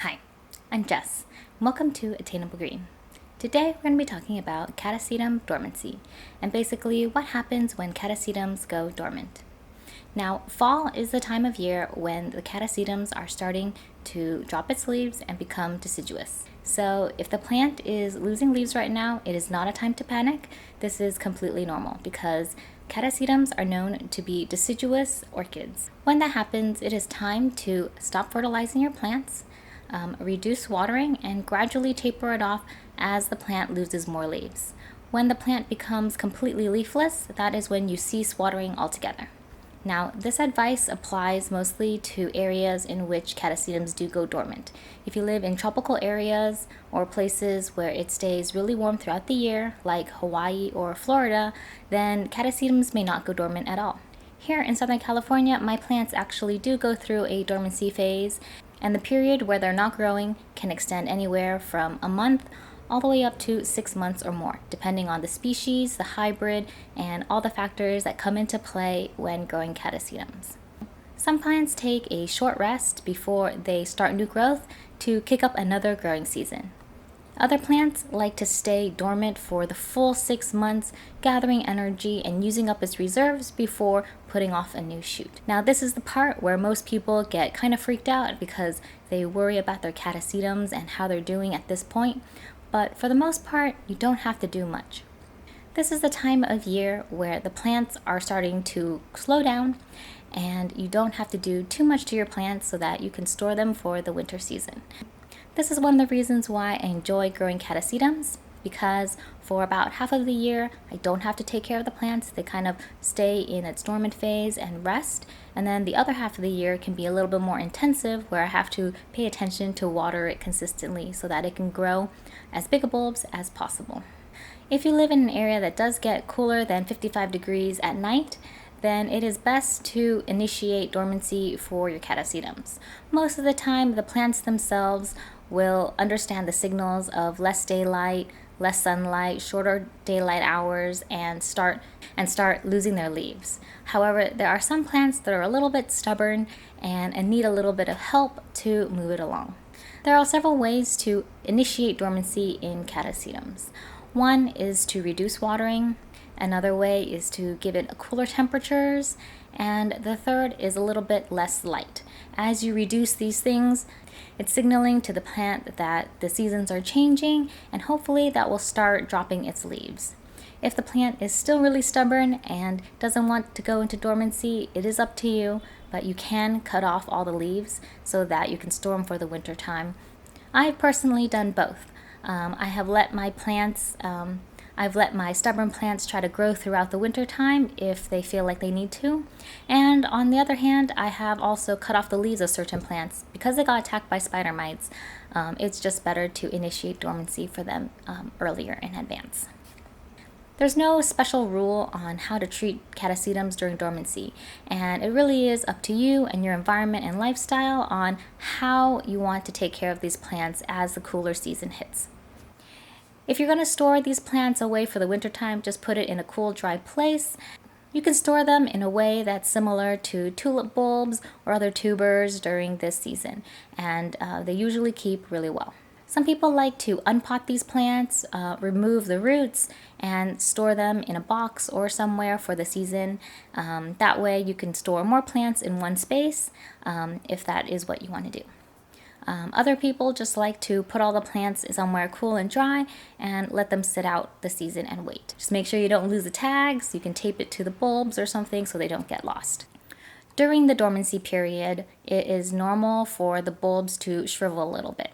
Hi, I'm Jess. Welcome to Attainable Green. Today we're going to be talking about Catasetum Dormancy and basically what happens when catasetums go dormant. Now, fall is the time of year when the catasetums are starting to drop its leaves and become deciduous. So if the plant is losing leaves right now, it is not a time to panic. This is completely normal because catasetums are known to be deciduous orchids. When that happens, it is time to stop fertilizing your plants, reduce watering, and gradually taper it off as the plant loses more leaves. When the plant becomes completely leafless, that is when you cease watering altogether. Now, this advice applies mostly to areas in which catasetums do go dormant. If you live in tropical areas or places where it stays really warm throughout the year, like Hawaii or Florida, then catasetums may not go dormant at all. Here in Southern California, my plants actually do go through a dormancy phase, and the period where they're not growing can extend anywhere from a month all the way up to 6 months or more, depending on the species, the hybrid, and all the factors that come into play when growing catasetums. Some plants take a short rest before they start new growth to kick up another growing season. Other plants like to stay dormant for the full 6 months, gathering energy and using up its reserves before putting off a new shoot. Now, this is the part where most people get kind of freaked out because they worry about their catasetums and how they're doing at this point. But for the most part, you don't have to do much. This is the time of year where the plants are starting to slow down and you don't have to do too much to your plants so that you can store them for the winter season. This is one of the reasons why I enjoy growing catasetums, because for about half of the year, I don't have to take care of the plants. They kind of stay in its dormant phase and rest. And then the other half of the year can be a little bit more intensive, where I have to pay attention to water it consistently so that it can grow as big a bulbs as possible. If you live in an area that does get cooler than 55 degrees at night, then it is best to initiate dormancy for your catasetums. Most of the time, the plants themselves will understand the signals of less daylight, less sunlight, shorter daylight hours, and start losing their leaves. However, there are some plants that are a little bit stubborn and need a little bit of help to move it along. There are several ways to initiate dormancy in catasetums. One is to reduce watering. Another way is to give it cooler temperatures, and the third is a little bit less light. As you reduce these things, it's signaling to the plant that the seasons are changing, and hopefully that will start dropping its leaves. If the plant is still really stubborn and doesn't want to go into dormancy, it is up to you, but you can cut off all the leaves so that you can store them for the winter time. I've personally done both. I've let my stubborn plants try to grow throughout the winter time if they feel like they need to. And on the other hand, I have also cut off the leaves of certain plants because they got attacked by spider mites. It's just better to initiate dormancy for them earlier in advance. There's no special rule on how to treat catasetums during dormancy, and it really is up to you and your environment and lifestyle on how you want to take care of these plants as the cooler season hits. If you're going to store these plants away for the wintertime, just put it in a cool, dry place. You can store them in a way that's similar to tulip bulbs or other tubers during this season, and they usually keep really well. Some people like to unpot these plants, remove the roots, and store them in a box or somewhere for the season. That way you can store more plants in one space if that is what you want to do. Other people just like to put all the plants somewhere cool and dry and let them sit out the season and wait. Just make sure you don't lose the tags. You can tape it to the bulbs or something so they don't get lost. During the dormancy period, it is normal for the bulbs to shrivel a little bit.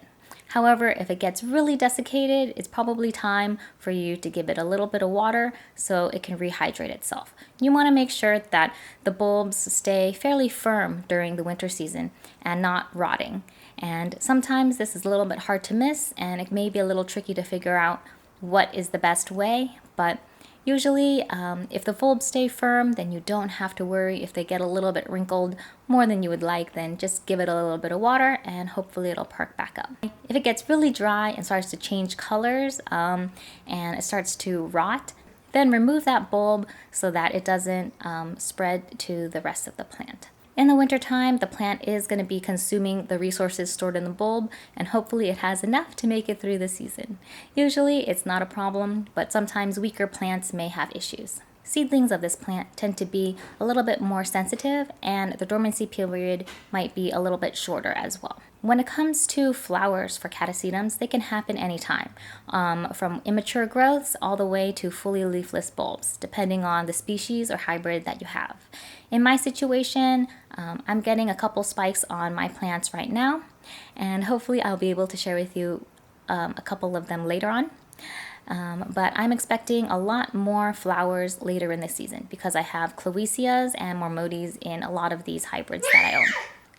However, if it gets really desiccated, it's probably time for you to give it a little bit of water so it can rehydrate itself. You want to make sure that the bulbs stay fairly firm during the winter season and not rotting. And sometimes this is a little bit hard to miss, and it may be a little tricky to figure out what is the best way, but usually if the bulbs stay firm, then you don't have to worry. If they get a little bit wrinkled more than you would like, then just give it a little bit of water and hopefully it'll perk back up. If it gets really dry and starts to change colors and it starts to rot, then remove that bulb so that it doesn't spread to the rest of the plant. In the wintertime, the plant is going to be consuming the resources stored in the bulb, and hopefully it has enough to make it through the season. Usually it's not a problem, but sometimes weaker plants may have issues. Seedlings of this plant tend to be a little bit more sensitive, and the dormancy period might be a little bit shorter as well. When it comes to flowers for catasetums, they can happen anytime, from immature growths all the way to fully leafless bulbs, depending on the species or hybrid that you have. In my situation, I'm getting a couple spikes on my plants right now, and hopefully I'll be able to share with you a couple of them later on. But I'm expecting a lot more flowers later in the season because I have cloacias and mormodies in a lot of these hybrids that I own.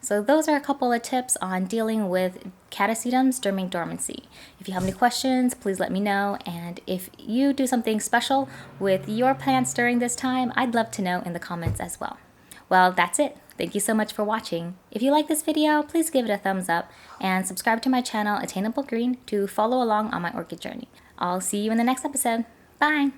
So those are a couple of tips on dealing with Catasetums during dormancy. If you have any questions, please let me know. And if you do something special with your plants during this time, I'd love to know in the comments as well. Well, that's it. Thank you so much for watching. If you like this video, please give it a thumbs up and subscribe to my channel, Attainable Green, to follow along on my orchid journey. I'll see you in the next episode. Bye!